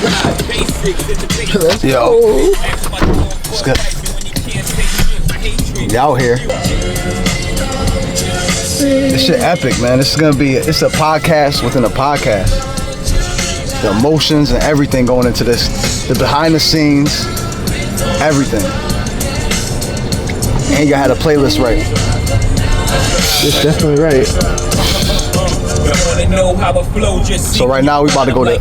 Yo, it's good. We out here. This shit epic, man. This is gonna be, it's a podcast within a podcast. The emotions and everything going into this, the behind the scenes, everything. And you had a playlist right. It's definitely right. So right now we about to go to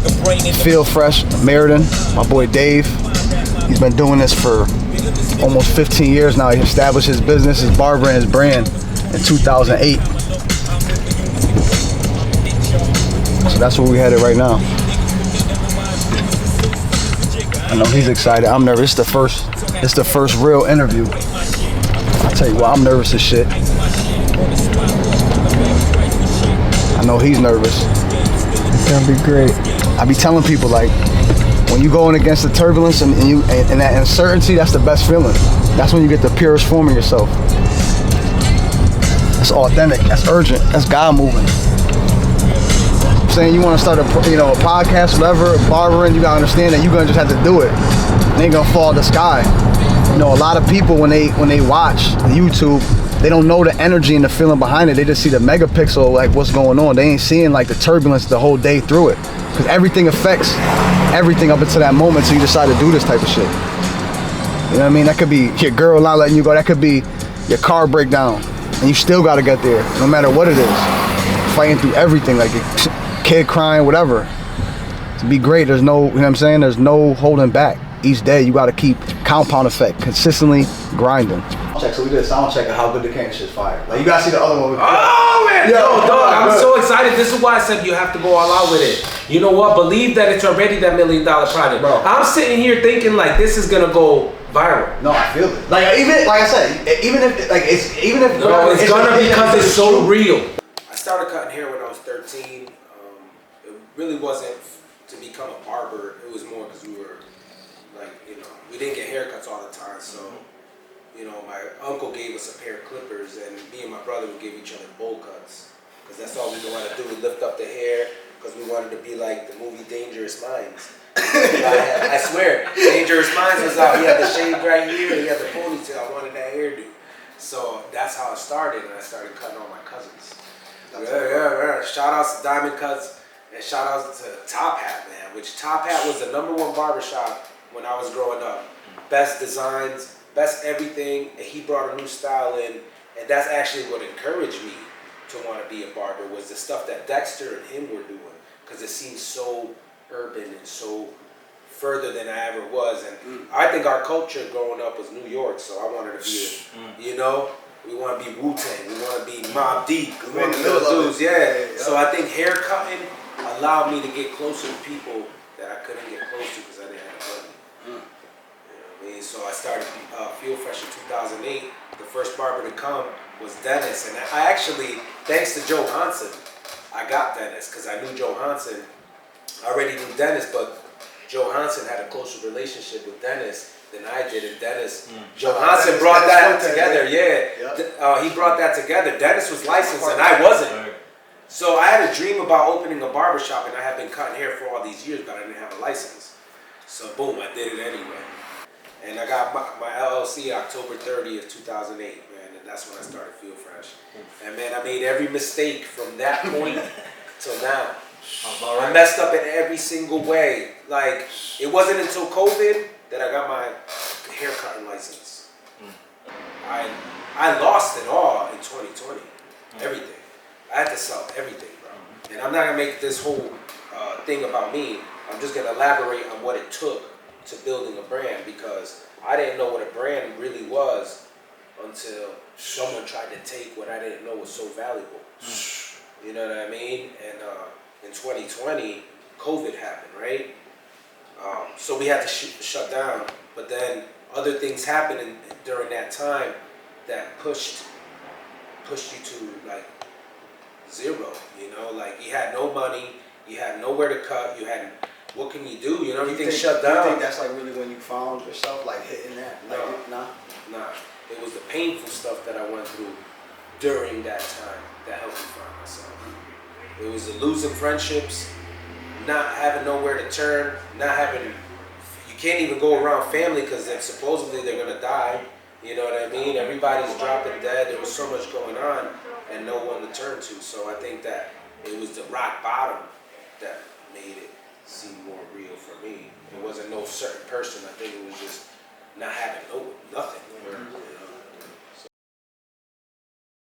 Feel Fresh, Meriden. My boy Dave. He's been doing this for almost 15 years now. He established his business, his barber, and his brand in 2008. So that's where we headed right now. I know he's excited. I'm nervous. It's the first real interview. I tell you what, I'm nervous as shit. I know he's nervous. It's gonna be great. I be telling people, like, when you going against the turbulence and that uncertainty, that's the best feeling. That's when you get the purest form of yourself. That's authentic. That's urgent. That's God moving. I'm saying you want to start a podcast, whatever, barbering, you gotta understand that you're gonna just have to do it. It ain't gonna fall to the sky. You know, a lot of people when they watch YouTube, they don't know the energy and the feeling behind it. They just see the megapixel, like what's going on. They ain't seeing like the turbulence the whole day through it. Because everything affects everything up until that moment so you decide to do this type of shit. You know what I mean? That could be your girl not letting you go. That could be your car breakdown. And you still gotta get there, no matter what it is. Fighting through everything, like your kid crying, whatever. To be great, there's no, you know what I'm saying? There's no holding back. Each day you gotta keep compound effect, consistently grinding. So we did a sound check of how good the can shit's fire. Like you gotta see the other one. Oh man, yo, dog, I'm so excited. This is why I said you have to go all out with it. You know what? Believe that it's already that $1 million project. Bro. I'm sitting here thinking like this is gonna go viral. No, I feel it. Like even, like I said, even if it's gonna because it's so real. I started cutting hair when I was 13. It really wasn't to become a barber. It was more because we were like, we didn't get haircuts all the time, so. My uncle gave us a pair of clippers, and me and my brother would give each other bowl cuts, because that's all we knew how to do. We lift up the hair, because we wanted to be like the movie Dangerous Minds. I swear, Dangerous Minds was out. He had the shave right here, and he had the ponytail. I wanted that hairdo. So that's how it started, and I started cutting all my cousins. Yeah. Shout outs to Diamond Cuts, and shout outs to Top Hat, man, which Top Hat was the #1 barbershop when I was growing up. Best designs, best everything, and he brought a new style in, and that's actually what encouraged me to want to be a barber, was the stuff that Dexter and him were doing, because it seemed so urban and so further than I ever was. And I think our culture growing up was New York, so I wanted to be we want to be Wu-Tang, we want to be Mobb Deep, we want to be those dudes, yeah. So I think hair cutting allowed me to get closer to people that I couldn't get close to because I didn't have money. So I started Feel Fresh in 2008. The first barber to come was Dennis, and I actually, thanks to Johansen, I got Dennis because I knew Johansen. I already knew Dennis, but Johansen had a closer relationship with Dennis than I did, and Johansen brought that together. He brought that together. Dennis was licensed and I wasn't. So I had a dream about opening a barbershop, and I had been cutting hair for all these years, but I didn't have a license. So boom, I did it anyway. And I got my LLC October 30th, 2008, man, and that's when I started Feel Fresh. And man, I made every mistake from that point till now. I messed up in every single way. Like, it wasn't until COVID that I got my haircutting license. I lost it all in 2020, everything. I had to sell everything, bro. And I'm not gonna make this whole thing about me. I'm just gonna elaborate on what it took to building a brand, because I didn't know what a brand really was until someone tried to take what I didn't know was so valuable. You know what I mean? And in 2020, COVID happened, right? So we had to shut down, but then other things happened during that time that pushed you to like zero, like you had no money, you had nowhere to cut, what can you do? Everything shut down. You think that's like really when you found yourself, like hitting that? Nah. It was the painful stuff that I went through during that time that helped me find myself. It was the losing friendships, not having nowhere to turn, not having, you can't even go around family because supposedly they're gonna die. You know what I mean? Everybody's dropping dead. There was so much going on and no one to turn to. So I think that it was the rock bottom that made it seem more real for me. It wasn't no certain person. I think it was just not having nothing. You know?